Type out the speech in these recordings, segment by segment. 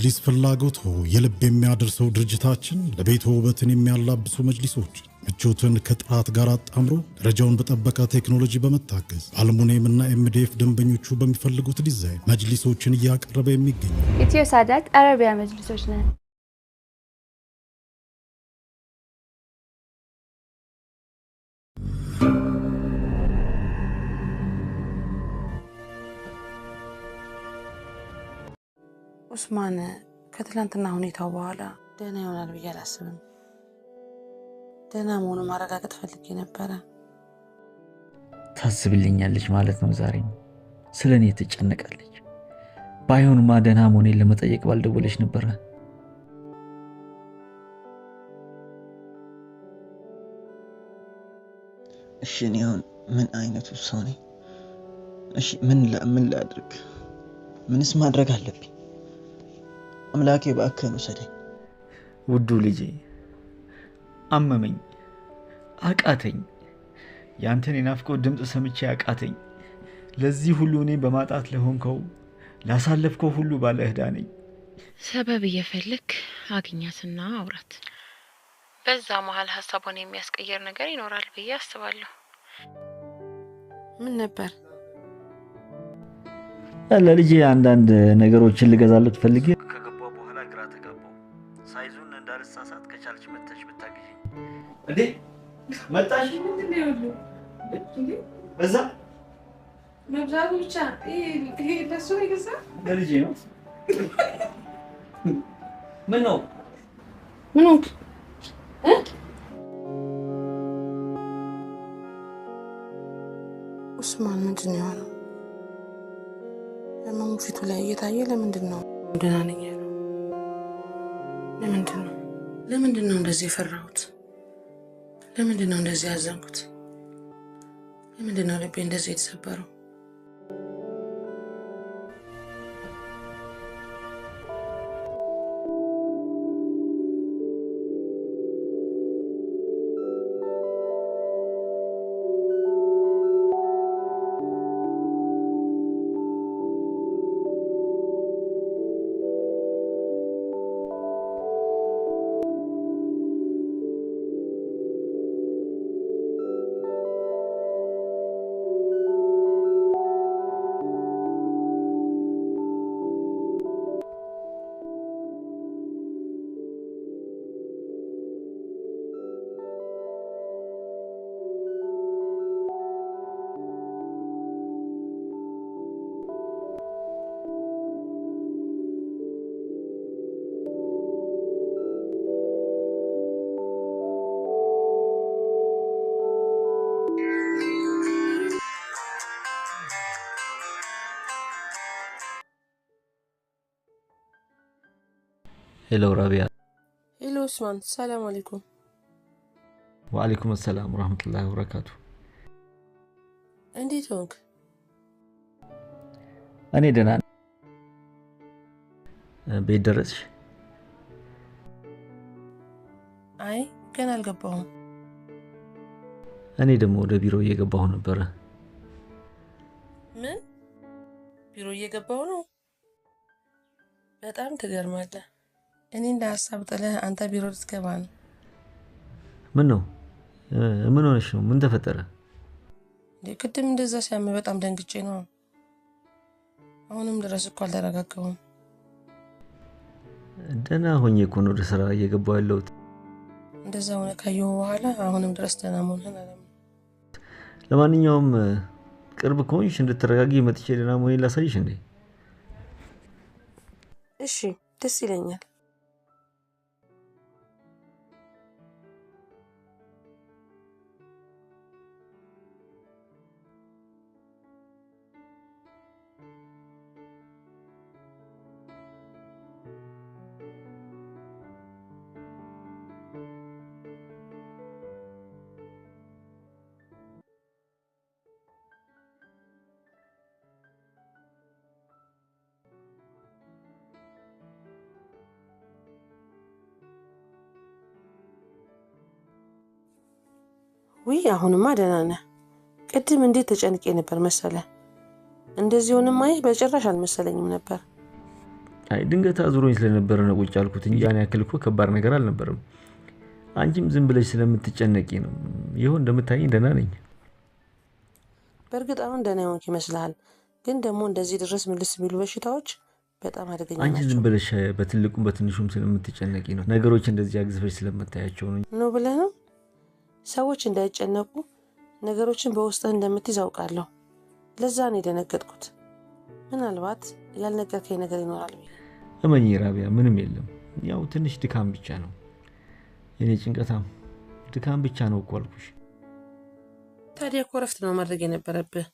መጅሊስ ፍላጎት የልብ የሚያደርሰው ድርጅታችን ለቤት ውበትን የሚያላብሱ መጅሊሶች ምቾትን ከጥራት ጋር አጣምሮ ደረጃውን በጠበቀ ቴክኖሎጂ በመታገዝ አልሙኒየም እና ኤምዲኤፍ ደንበኞቹ በሚፈልጉት ዲዛይን መጅሊሶችን እያቀረበ የሚገኝ ኢትዮ ሳዳት አረቢያ መጅሊሶች ነን። ኡስማን ከትላንትና ሁኔታው በኋላ ደህና ይሆናል ብዬ አላስብም። ደህና መሆኑን ማረጋገጥ ፈልጌ ነበረ። ታስብልኛለች ማለት ነው። ዛሬም ስለኔ ትጨነቃለች። ባይሆንማ ደህና መሆኔን ለመጠየቅ ባልደወለች ነበረ። እሺ እኔ አሁን ምን አይነት ውሳኔ? እሺ ምን ላድርግ? ምንስ ማድረግ አለብኝ? አምላኬ እባክህን ውሰደኝ። ውዱ ልጄ አመመኝ፣ አቃተኝ። ያንተን የናፍቆት ድምፅ ሰምቼ አቃተኝ። ለዚህ ሁሉ እኔ በማጣት ለሆንከው ላሳለፍከው ሁሉ ባለ ዕዳ ነኝ። ሰበብ እየፈለክ አግኛትና አውራት። በዛ መሃል ሐሳቡን የሚያስቀየር ነገር ይኖራል ብዬ አስባለሁ። ምን ነበር? ለልጄ አንዳንድ ነገሮችን ልገዛለት ፈልጌ ከገባው በኋላ ግራ ተጋባው። ሳይዙን እንዳልሳሳት ከቻልሽ መተሽ ብታግዢኝ። እንዴ መጣሽ? ምንድነው ሁሉ በዛ መብዛቱ ብቻ ይሄ ለሱ ይገዛ ለልጄ ነው። ምን ነው ኡስማን ምንድን ነው ያለው? ለማሙ ፊቱ ላይ እየታየ ለምንድን ነው ደህና ነኝ ያለው? ለምንድን ነው እንደዚህ የፈራሁት? ለምንድን ነው እንደዚህ ያዘንኩት? ለምንድን ነው ልቤ እንደዚህ የተሰበረው? ሄሎ ራቢያ። ሄሎ ኡስማን፣ ሰላም አለይኩም። ወአለይኩም ሰላም ወራህመቱላሂ ወበረካቱ። እንዴት ሆንክ? እኔ ደህና ነኝ። ቤት ደረስሽ? አይ ገና አልገባሁም። እኔ ደግሞ ወደ ቢሮ እየገባሁ ነበረ። ምን? ቢሮ እየገባሁ ነው? በጣም ትገርማለህ። እኔ እንደ ሐሳብ ጥለህ አንተ ቢሮ ልትገባ ነው? ምን ነው? ምን ሆነሽ ነው? ምን ተፈጠረ? ቅድም እንደዛ ሲያመኝ በጣም ደንግጬ ነው። አሁንም ድረስ እኮ አልተረጋጋሁም። ደህና ሆኜ እኮ ነው ወደ ስራ እየገባሁ ያለሁት። እንደዛ ሆነ ካየሁ በኋላ አሁንም ድረስ ደህና መሆንህን አላምንም። ለማንኛውም ቅርብ ከሆንሽ እንድትረጋጊ መጥቼ ደህና መሆኔን ላሳይሽ እንዴ? እሺ ደስ ይለኛል። ውይ አሁንማ ደህና ነህ። ቅድም እንዴት ተጨንቄ ነበር መሰለ። እንደዚህ ሆነም ማየህ በጭራሽ አልመሰለኝም ነበር። አይ ድንገት አዙሮኝ ስለነበረ ነው ቁጭ ያልኩት እንጂ ያን ያክል እኮ ከባድ ነገር አልነበረም። አንቺም ዝም ብለሽ ስለምትጨነቂ ነው። ይሁን እንደምታይኝ ደህና ነኝ። በእርግጥ አሁን ደህና ሆንክ ይመስልሃል፣ ግን ደግሞ እንደዚህ ድረስ ምልስ የሚሉ በሽታዎች በጣም አደገኛ ናቸው። አንቺ ዝም ብለሽ በትልቁም በትንሹም ስለምትጨነቂ ነው። ነገሮች እንደዚህ አግዝፈሽ ስለምታያቸው ነው ብለህ ነው። ሰዎች እንዳይጨነቁ ነገሮችን በውስጥህ እንደምትይዝ አውቃለሁ። ለዛ ነው የደነገጥኩት። ምናልባት ያልነገርከኝ ነገር ይኖራል ብዬ። እመኚ ራቢያ፣ ምንም የለም። ያው ትንሽ ድካም ብቻ ነው። የኔ ጭንቀታም ድካም ብቻ ነው እኮ አልኩሽ። ታዲያ እኮ እረፍት ነው ማድረግ የነበረብህ።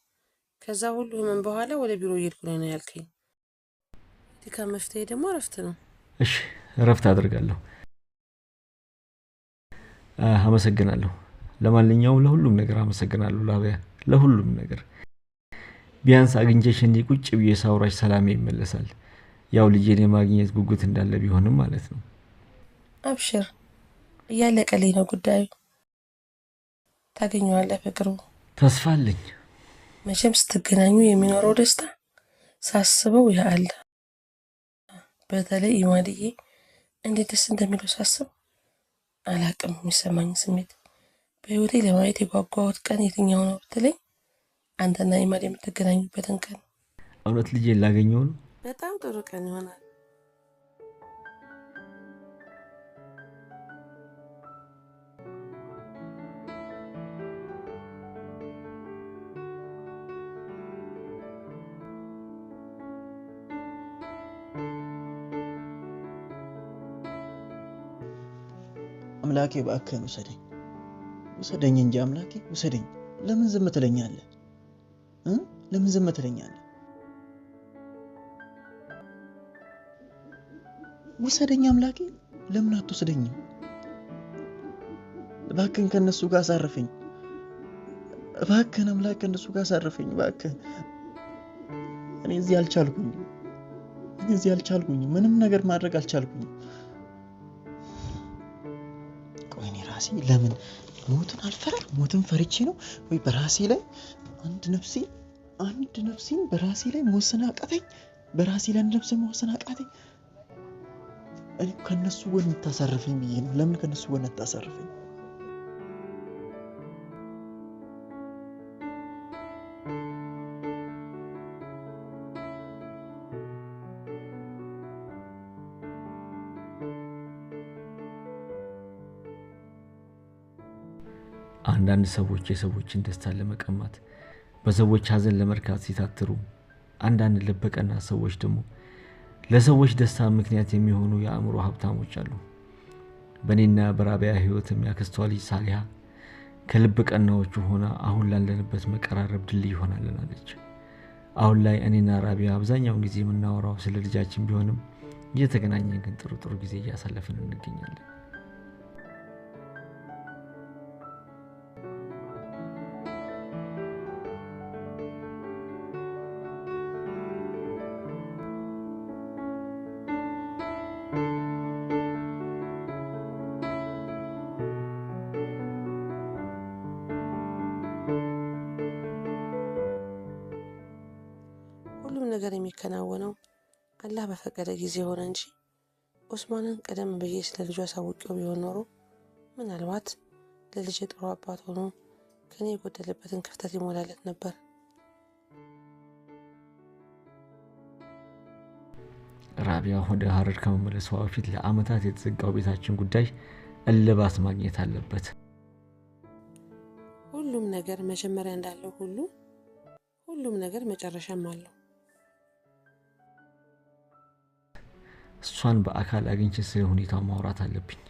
ከዛ ሁሉ ህመም በኋላ ወደ ቢሮ እየሄድኩ ነው ያልከኝ። ድካም መፍትሄ ደግሞ እረፍት ነው። እሺ እረፍት አደርጋለሁ። አመሰግናለሁ። ለማንኛውም ለሁሉም ነገር አመሰግናለሁ ራቢያ፣ ለሁሉም ነገር። ቢያንስ አግኝቼሽ እንዲህ ቁጭ ብዬ ሳውራሽ ሰላሜ ይመለሳል። ያው ልጄን የማግኘት ጉጉት እንዳለ ቢሆንም ማለት ነው። አብሽር፣ እያለቀልኝ ነው ጉዳዩ። ታገኘዋለህ በቅርቡ። ተስፋ አለኝ። መቼም ስትገናኙ የሚኖረው ደስታ ሳስበው ያለ። በተለይ ኢማድዬ እንዴት ደስ እንደሚለው ሳስብ አላቅም። የሚሰማኝ ስሜት በህይወቴ ለማየት የጓጓሁት ቀን የትኛው ነው ብትለኝ አንተና ኢማድ የምትገናኙበትን ቀን። እውነት ልጄን ላገኘው ነው። በጣም ጥሩ ቀን ይሆናል። አምላኬ እባክህን ውሰደኝ እንጂ አምላኬ ውሰደኝ። ለምን ዝም ትለኛለህ? ለምን ዝም ትለኛለህ? ውሰደኝ አምላኬ፣ ለምን አትወስደኝም? እባክህን ከነሱ ጋር አሳርፈኝ። እባክህን አምላክ ከነሱ ጋር አሳርፈኝ እባክህ። እኔ እዚህ አልቻልኩኝም። ምንም ነገር ማድረግ አልቻልኩኝም። ቆይ እኔ ራሴ ለምን ሞትን አልፈራም? ሞትን ፈርቼ ነው ወይ በራሴ ላይ አንድ ነፍሴን በራሴ ላይ መወሰን አቃተኝ? በራሴ ላይ አንድ ነፍሴን መወሰን አቃተኝ? እኔ ከነሱ ጎን ታሳርፈኝ ብዬ ነው። ለምን ከነሱ ጎን አታሳርፈኝ? አንዳንድ ሰዎች የሰዎችን ደስታ ለመቀማት በሰዎች ሀዘን ለመርካት ሲታትሩ፣ አንዳንድ ልበቀና ሰዎች ደግሞ ለሰዎች ደስታ ምክንያት የሚሆኑ የአእምሮ ሀብታሞች አሉ። በእኔና በራቢያ ህይወትም ያክስቷ ልጅ ሳሊሃ ከልብ ቀናዎቹ ሆና አሁን ላለንበት መቀራረብ ድልድይ ሆናለች። አሁን ላይ እኔና ራቢያ አብዛኛውን ጊዜ የምናወራው ስለ ልጃችን ቢሆንም እየተገናኘን ግን ጥሩ ጊዜ እያሳለፍን እንገኛለን። ሁሉም ነገር የሚከናወነው አላህ በፈቀደ ጊዜ ሆነ እንጂ ኡስማንን ቀደም ብዬ ስለ ልጁ አሳውቄው ቢሆን ኖሮ ምናልባት ለልጅ ጥሩ አባት ሆኖ ከኔ የጎደለበትን ክፍተት ይሞላለት ነበር። ራቢያ ወደ ሀረር ከመመለሷ በፊት ለአመታት የተዘጋው ቤታችን ጉዳይ እልባት ማግኘት አለበት። ሁሉም ነገር መጀመሪያ እንዳለው ሁሉ ሁሉም ነገር መጨረሻም አለው። እሷን በአካል አግኝቼ ስለ ሁኔታው ማውራት አለብኝ።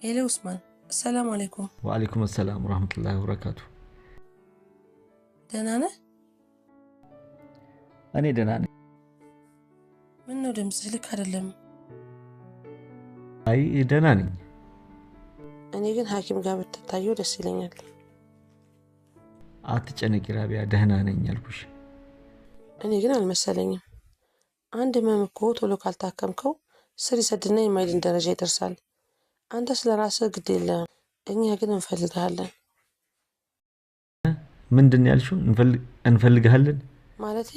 ሄሎ ኡስማን፣ ሰላም አለይኩም። ወአለይኩም ሰላም ወራህመቱላሂ ወበረካቱ። ደህና ነህ? እኔ ደህና ነኝ። ምን ነው ድምፅህ ልክ አይደለም። አይ ደህና ነኝ። እኔ ግን ሐኪም ጋር ብትታየው ደስ ይለኛል። አትጨነቂ ራቢያ፣ ደህና ነኝ አልኩሽ። እኔ ግን አልመሰለኝም። አንድ ህመም እኮ ቶሎ ካልታከምከው ስር ይሰድና የማይድን ደረጃ ይደርሳል። አንተ ስለ ራስህ ግድ የለህም፣ እኛ ግን እንፈልግሃለን። ምንድን ያልሽው? እንፈልግሃለን ማለቴ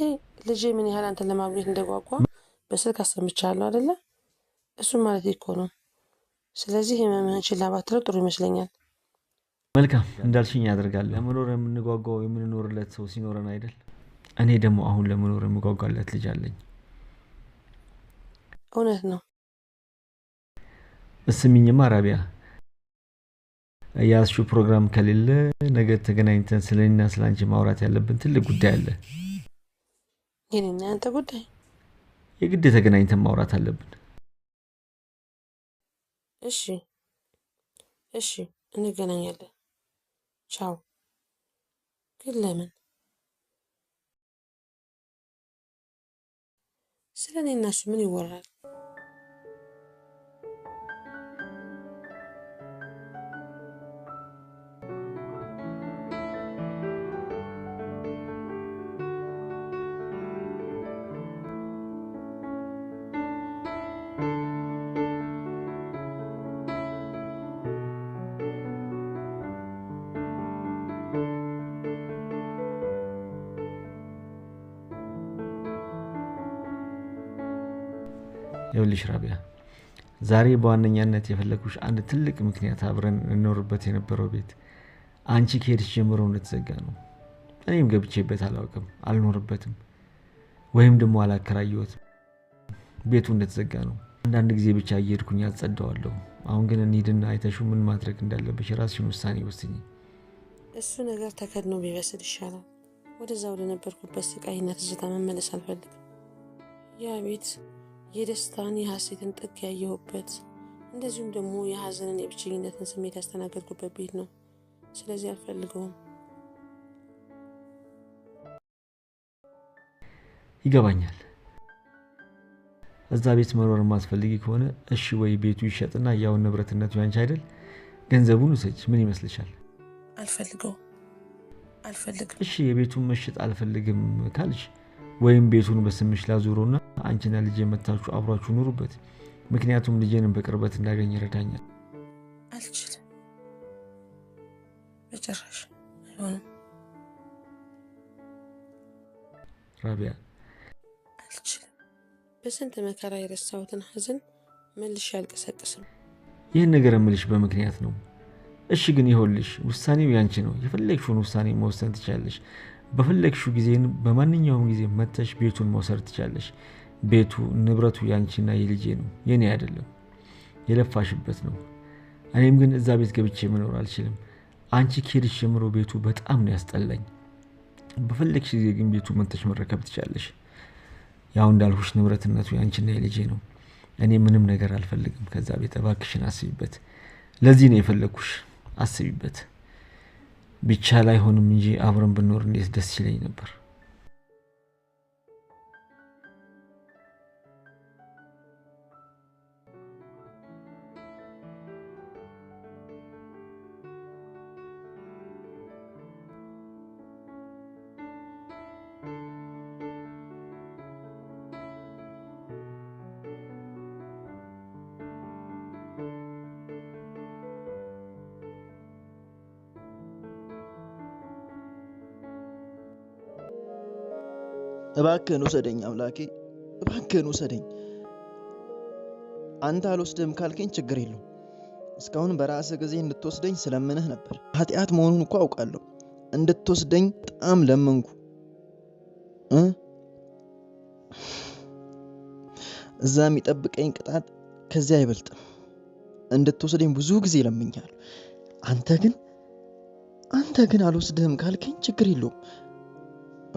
ልጄ ምን ያህል አንተን ለማግኘት እንደጓጓ በስልክ አሰምቻለሁ አይደለ? እሱም ማለት እኮ ነው። ስለዚህ ህመምህን ችላ ባትለው ጥሩ ይመስለኛል። መልካም እንዳልሽኝ ያደርጋል። ለመኖር የምንጓጓው የምንኖርለት ሰው ሲኖረን አይደል? እኔ ደግሞ አሁን ለመኖር የምጓጓለት ልጅ አለኝ። እውነት ነው። እስሚኝማ ራቢያ፣ ያስሹ ፕሮግራም ከሌለ ነገ ተገናኝተን ስለኔና ስላንቺ ማውራት ያለብን ትልቅ ጉዳይ አለ። የኔና አንተ ጉዳይ? የግድ ተገናኝተን ማውራት አለብን። እሺ እንገናኛለን። ቻው። ግን ለምን? ስለ እኔና እሱ ምን ይወራል? ይኸውልሽ ራቢያ፣ ዛሬ በዋነኛነት የፈለኩሽ አንድ ትልቅ ምክንያት አብረን እንኖርበት የነበረው ቤት አንቺ ከሄድሽ ጀምሮ እንደተዘጋ ነው። እኔም ገብቼበት አላውቅም፣ አልኖርበትም፣ ወይም ደግሞ አላከራየሁትም። ቤቱ እንደተዘጋ ነው። አንዳንድ ጊዜ ብቻ እየሄድኩኝ አጸዳዋለሁ። አሁን ግን እንሂድና አይተሹ ምን ማድረግ እንዳለብሽ ራስሽን ውሳኔ ወስኚ። እሱ ነገር ተከድኖ ቢበስል ይሻላል። ወደዛ ወደ ነበርኩበት ስቃይና ትዝታ መመለስ አልፈልግም። ያ ቤት የደስታን የሐሴትን ጥግ ያየሁበት፣ እንደዚሁም ደግሞ የሐዘንን የብቸኝነትን ስሜት ያስተናገድኩበት ቤት ነው። ስለዚህ አልፈልገውም። ይገባኛል። እዛ ቤት መኖር ማስፈልጊ ከሆነ እሺ፣ ወይ ቤቱ ይሸጥና ያው ንብረትነቱ ያንቺ አይደል? ገንዘቡን ውሰጅ። ምን ይመስልሻል? አልፈልግም። እሺ፣ የቤቱን መሸጥ አልፈልግም ካልሽ ወይም ቤቱን በስምሽ ላዙሮና አንቺና ልጄ መታችሁ አብራችሁ ኑሩበት። ምክንያቱም ልጄንም በቅርበት እንዳገኝ ይረዳኛል። አልችልም፣ በጭራሽ አይሆንም። ራቢያ፣ አልችልም። በስንት መከራ የረሳሁትን ሐዘን መልሼ አልቀሰቅስም። ይህን ነገር እምልሽ በምክንያት ነው። እሺ፣ ግን ይኸውልሽ ውሳኔው ያንቺ ነው። የፈለግሽውን ውሳኔ መወሰን ትችላለሽ። በፈለግሽው ጊዜን በማንኛውም ጊዜ መተሽ ቤቱን መውሰድ ትችላለሽ። ቤቱ ንብረቱ ያንቺና የልጄ ነው፣ የኔ አይደለም። የለፋሽበት ነው። እኔም ግን እዛ ቤት ገብቼ መኖር አልችልም። አንቺ ከሄድሽ ጀምሮ ቤቱ በጣም ነው ያስጠላኝ። በፈለግሽ ጊዜ ግን ቤቱ መተሽ መረከብ ትችላለሽ። ያው እንዳልሁሽ ንብረትነቱ ያንቺና የልጄ ነው። እኔ ምንም ነገር አልፈልግም ከዛ ቤት። እባክሽን አስቢበት። ለዚህ ነው የፈለኩሽ። አስቢበት። ብቻ ላይ ሆንም እንጂ አብረን ብንኖር እንዴት ደስ ይለኝ ነበር። እባክህን ውሰደኝ አምላኬ፣ እባክህን ውሰደኝ። አንተ አልወስድህም ካልከኝ ችግር የለውም። እስካሁን በራስህ ጊዜ እንድትወስደኝ ስለምንህ ነበር። ኃጢአት መሆኑን እኮ አውቃለሁ። እንድትወስደኝ በጣም ለመንኩ። እዛ የሚጠብቀኝ ቅጣት ከዚያ አይበልጥም። እንድትወስደኝ ብዙ ጊዜ ለምኛለሁ። አንተ ግን አልወስድህም ካልከኝ ችግር የለውም።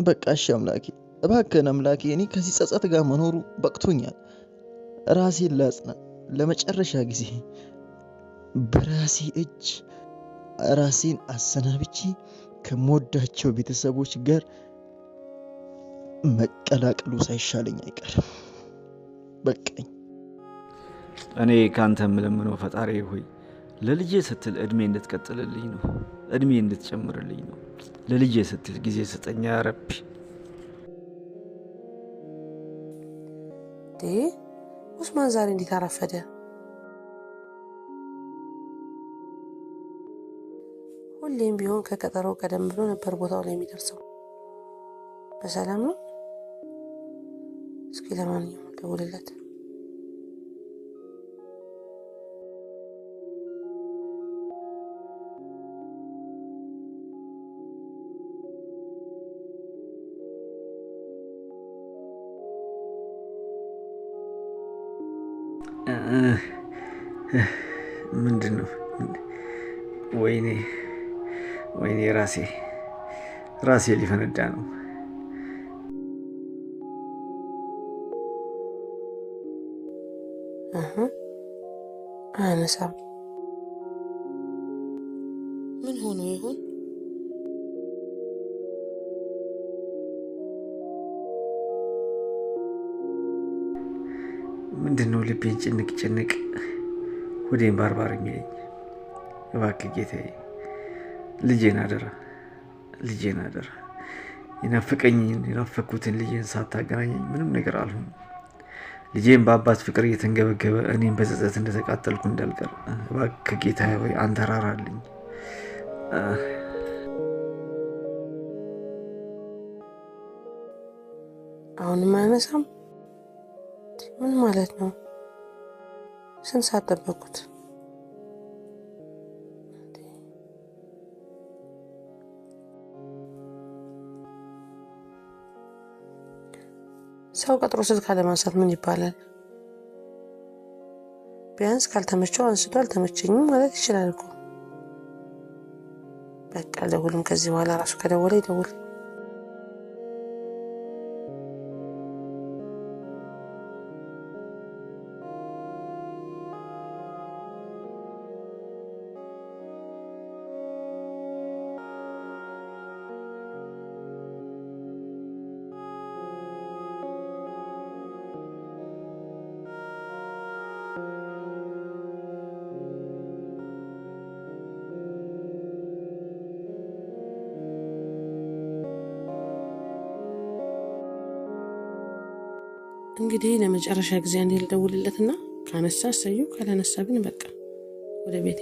በቃ እሺ አምላኬ፣ እባክህን አምላኬ፣ እኔ ከዚህ ጸጸት ጋር መኖሩ በቅቶኛል። ራሴን ላጽና፣ ለመጨረሻ ጊዜ በራሴ እጅ ራሴን አሰናብቼ ከመወዳቸው ቤተሰቦች ጋር መቀላቀሉ ሳይሻለኝ አይቀርም። በቃኝ። እኔ ካንተ የምለምነው ፈጣሪ ሆይ ለልጄ ስትል እድሜ እንድትቀጥልልኝ ነው። እድሜ እንድትጨምርልኝ ነው። ለልጄ ስትል ጊዜ ስጠኝ ያ ረቢ። ኡስማን ዛሬ እንዴት አረፈደ? ሁሌም ቢሆን ከቀጠሮው ቀደም ብሎ ነበር ቦታው ላይ የሚደርሰው። በሰላም ነው? እስኪ ለማንኛውም ደውልለት። ምንድን ነው? ወይኔ ወይኔ ራሴ ሊፈነዳ ነው። አያነሳም። ምን ሆኖ ይሆን? ምንድነው ልቤን ጭንቅ ወዴን ባርባር የሚለኝ? እባክህ ጌታዬ ልጄን አደራ የናፈኩትን ልጄን ሳታገናኘኝ ምንም ነገር አልሆንም። ልጄን በአባት ፍቅር እየተንገበገበ እኔም በጸጸት እንደተቃጠልኩ እንዳልቀር እባክህ ጌታዬ ሆይ አንተ ራራልኝ። አሁንም አያነሳም? ምን ማለት ነው? ስንት ሰዓት ጠበቅኩት? ሰው ቀጥሮ ስልክ አለማንሳት ምን ይባላል? ቢያንስ ካልተመቸው አንስቶ አልተመቸኝም ማለት ይችላል እኮ። በቃ ደውልም ከዚህ በኋላ ራሱ ከደወለ ይደውል። እንግዲህ ለመጨረሻ ጊዜ አንዴ ልደውልለትና ካነሳ እሰየው፣ ካላነሳ ግን በቃ ወደ ቤቴ።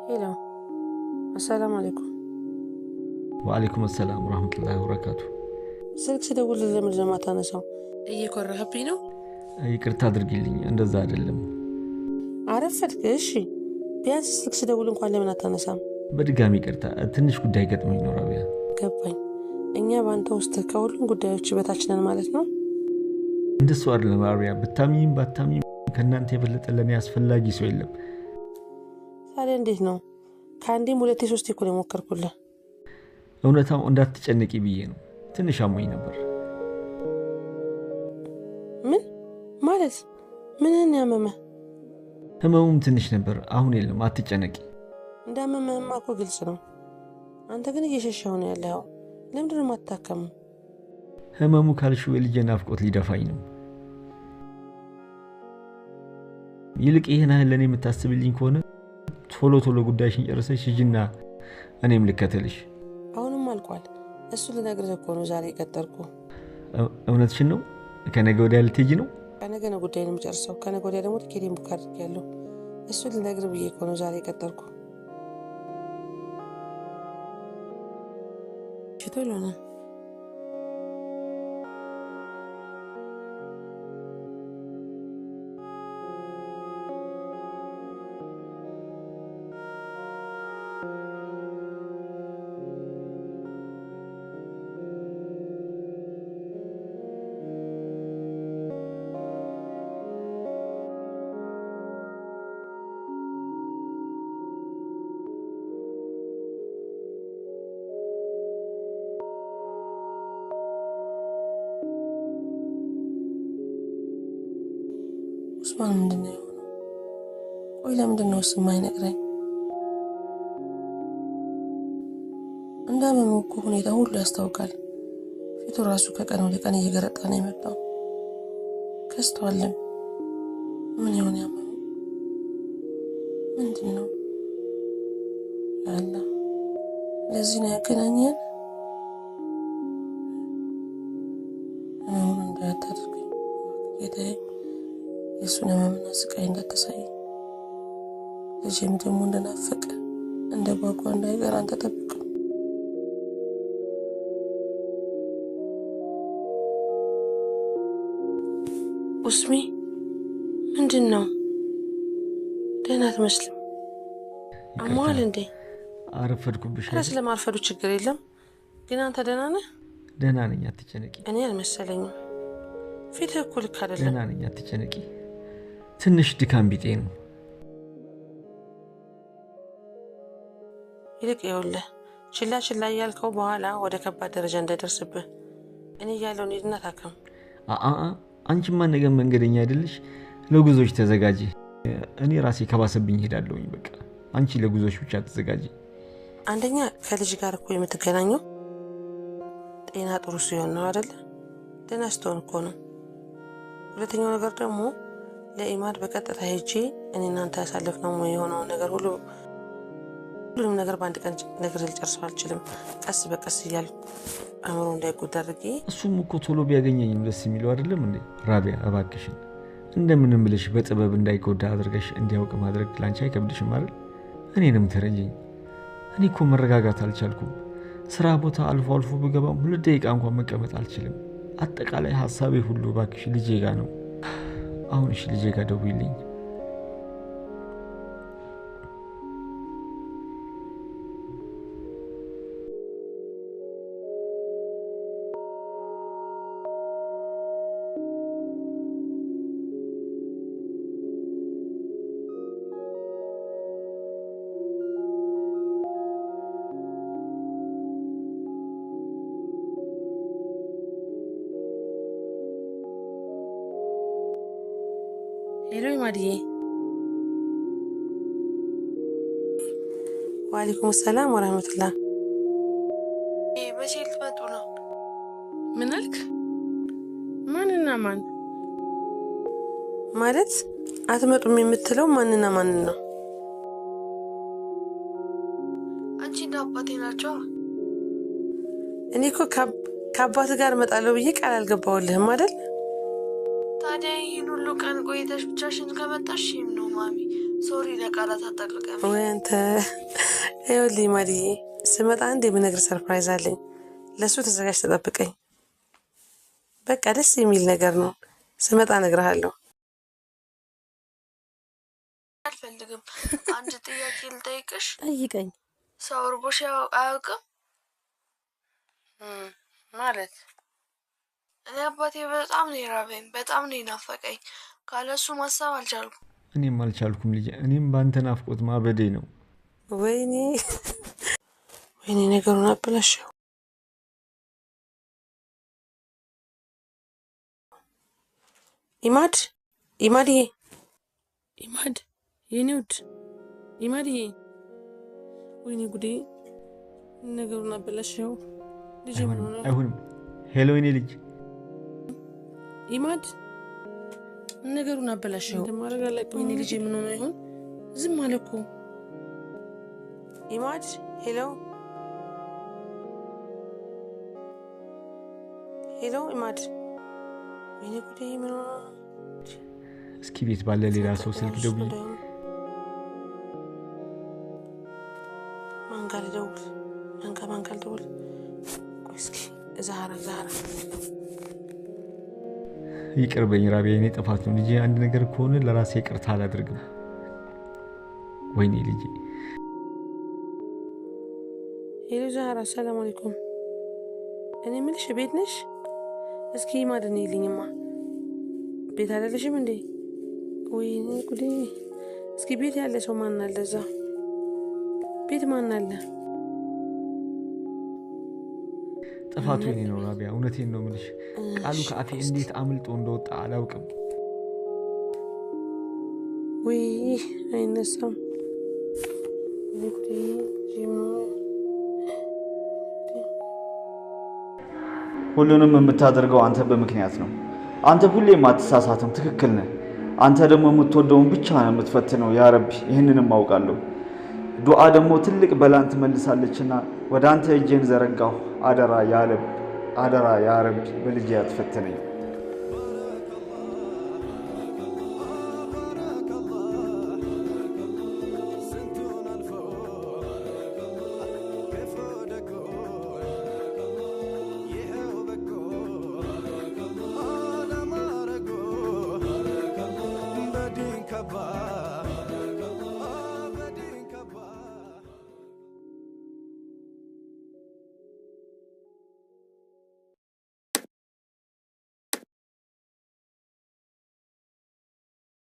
ሄሎ፣ አሰላሙ አለይኩም። ወአለይኩም ሰላም ወራህመቱላሂ ወበረካቱ። ስልክ ስደውል ለምን ለማታነሳው? እየኮራህብኝ ነው? ይቅርታ አድርጊልኝ፣ እንደዛ አይደለም። አረፈድክ? እሺ፣ ቢያንስ ስልክ ስደውል እንኳን ለምን አታነሳም? በድጋሚ ይቅርታ፣ ትንሽ ጉዳይ ገጥሞኝ ነው ራቢያ። ገባኝ። እኛ በአንተ ውስጥ ከሁሉም ጉዳዮች በታች ነን ማለት ነው? እንደሱ አይደለም ራቢያ። ብታምኚም ባታምኚም ከእናንተ የበለጠ ለእኔ አስፈላጊ ሰው የለም። ታዲያ እንዴት ነው? ከአንዴም ሁለቴ ሶስቴ እኮ ነው የሞከርኩልህ። እውነታው እንዳትጨነቂ ብዬ ነው። ትንሽ አሞኝ ነበር። ምን ማለት? ምንን ያመመህ? ህመሙም ትንሽ ነበር፣ አሁን የለም። አትጨነቂ። እንዳመመህማ እኮ ግልጽ ነው። አንተ ግን እየሸሸኸው ነው ያለኸው። ለምንድን ነው የማትታከመው? ህመሙ ካልሽው የልጄ ናፍቆት ሊደፋኝ ነው። ይልቅ ይሄን ያህል ለእኔ የምታስብልኝ ከሆነ ቶሎ ጉዳይሽን ጨርሰሽ ሂጂና እኔም ልከተልሽ። አሁንም አልቋል። እሱ ልነግርህ እኮ ነው ዛሬ ቀጠርኩ። እውነትሽን ነው? ከነገ ወዲያ ልትሄጂ ነው? ከነገ ነው ጉዳይን የምጨርሰው። ከነገ ወዲያ ደግሞ ቲኬቴን ቡክ አድርጌያለሁ። እሱ ልነግርህ ብዬ እኮ ነው ዛሬ ቀጠርኩ። ቶሎ ነው። ኡስማን ምንድነው የሆነው? ቆይ ለምንድነው እሱ የማይነግረኝ? እንዳመመ እኮ ሁኔታ ሁሉ ያስታውቃል። ፊቱ ራሱ ከቀን ወደ ቀን እየገረጣ ነው የመጣው። ከስተዋልም ምን ይሆን ያመመው? ምንድነው? ያላ ለዚህ ነው ያገናኘን። ህመሙን እንዳያታድርገኝ ጌታዬ፣ የእሱን ህመምና ስቃይ እንዳታሳይ። ልጄም ደግሞ እንደናፈቀ እንደ ጓጓ እንዳይቀር አንተ ጠብቀው። ኡስሚ ምንድን ነው? ደህና አትመስልም። አሟል እንዴ? አረፈድኩብሽ። ስለማርፈዱ ችግር የለም፣ ግን አንተ ደህና ነህ? ደህና ነኝ፣ አትጨነቂ። እኔ አልመሰለኝም። ፊትህ እኮ ልክ አይደለም። ደህና ነኝ፣ አትጨነቂ። ትንሽ ድካም ቢጤ ነው። ይልቅ ይኸውልህ ችላ እያልከው በኋላ ወደ ከባድ ደረጃ እንዳይደርስብህ እኔ እያለሁ ሂድና ታከም። አንቺማ ነገ መንገደኛ አይደለሽ? ለጉዞች ተዘጋጂ። እኔ ራሴ ከባሰብኝ ሄዳለሁኝ። በቃ አንቺ ለጉዞች ብቻ ተዘጋጂ። አንደኛ ከልጅ ጋር እኮ የምትገናኘው ጤና ጥሩ ሲሆን ነው አይደለ? ደህና ስትሆን እኮ ነው። ሁለተኛው ነገር ደግሞ ለኢማድ በቀጥታ ሄጄ እኔ እናንተ ያሳለፍነው የሆነው ነገር ሁሉንም ነገር በአንድ ቀን ነገር ልጨርሰው አልችልም። ቀስ በቀስ እያልኩ አእምሮ እንዳይጎዳ አድርጌ። እሱም እኮ ቶሎ ቢያገኘኝም ደስ የሚለው አይደለም እንዴ? ራቢያ እባክሽን እንደምንም ብለሽ በጥበብ እንዳይጎዳ አድርገሽ እንዲያውቅ ማድረግ ላንቺ አይከብድሽም አይደል? እኔንም ተረጂኝ። እኔ እኮ መረጋጋት አልቻልኩም። ስራ ቦታ አልፎ አልፎ ብገባም 2 ደቂቃ እንኳን መቀመጥ አልችልም። አጠቃላይ ሐሳቤ ሁሉ እባክሽ ልጄ ጋር ነው። አሁን እሺ ልጄ ጋር ደውይልኝ። ሄሎ ኢማድዬ። ወአለይኩም ሰላም ወራህመቱላህ። መቼ ልትመጡ ነው? ምን አልክ? ማንና ማን ማለት? አትመጡም የምትለው ማንና ማንን ነው? አንቺና አባቴ ናቸው። እኔ እኮ ከአባት ጋር እመጣለሁ ብዬ ቃል አልገባሁልህም አይደል? ታዲያ ይህን ሁሉ ቀን ቆይተሽ ብቻሽን ከመጣሽ ይህም ነው ማሚ። ሶሪ ለቃላት አጠቅቀም ወይ አንተ። ይኸውልህ ኢማድዬ ስመጣ አንድ የምነግር ሰርፕራይዝ አለኝ። ለእሱ ተዘጋጅ ተጠብቀኝ። በቃ ደስ የሚል ነገር ነው። ስመጣ እነግርሃለሁ። አልፈልግም። አንድ ጥያቄ ልጠይቅሽ። ጠይቀኝ። ሰው እርቦሽ አያውቅም ማለት? እኔ አባቴ በጣም ነው የራበኝ፣ በጣም ነው የናፈቀኝ። ካለሱ ማሰብ አልቻልኩም። እኔም አልቻልኩም ልጄ። እኔም ባንተ ናፍቆት ማበዴ ነው። ወይኔ ነገሩን አበላሸው። ኢማድዬ የኔ ውድ ኢማድዬ፣ ወይኔ ጉዴ ነገሩን አበላሸው። ልጅ ምን ሆነ? አይሆንም። ሄሎ የኔ ልጅ ኢማድ፣ ነገሩን አበላሸው። እንደማረጋ ለቀ። ወይኔ ልጅ ምን ሆነ ይሆን? ዝም አለ እኮ ኢማድ። ሄሎ ኢማድ፣ ወይኔ ጉዴ ምን ሆነ? እስኪ ቤት ባለ ሌላ ሰው ስልክ ደውል። ማን ጋር ልደውል? ማን ጋር ልደውል? ቆይ እስኪ ዛህራ ይቅርበኝ ራቢያ፣ የኔ ጥፋት ነው ልጄ። አንድ ነገር ከሆነ ለራሴ ይቅርታ አላደርግም። ወይኔ ልጄ። ሄሎ ዛህራ፣ ሰላም አለይኩም። እኔ የምልሽ ቤት ነሽ? እስኪ ኢማድን ይልኝማ። ቤት አይደለሽም እንዴ? ወይኔ ጉዴ። እስኪ ቤት ያለ ሰው ማን አለ? እዛ ቤት ማን አለ? ጥፋቱ የኔ ነው ራቢያ፣ እውነቴን ነው የምልሽ። ቃሉ ከአፌ እንዴት አምልጦ እንደወጣ አላውቅም። ውይ አይነሳም። ሁሉንም የምታደርገው አንተ በምክንያት ነው። አንተ ሁሌም አትሳሳትም፣ ትክክል ነህ። አንተ ደግሞ የምትወደውን ብቻ ነው የምትፈትነው። ያ ረቢ ይህንንም አውቃለሁ። ዱዓ ደግሞ ትልቅ በላን ትመልሳለችና ወደ አንተ እጄን ዘረጋሁ። አደራ ያ ረቢ በልጄ አትፈትነኝ።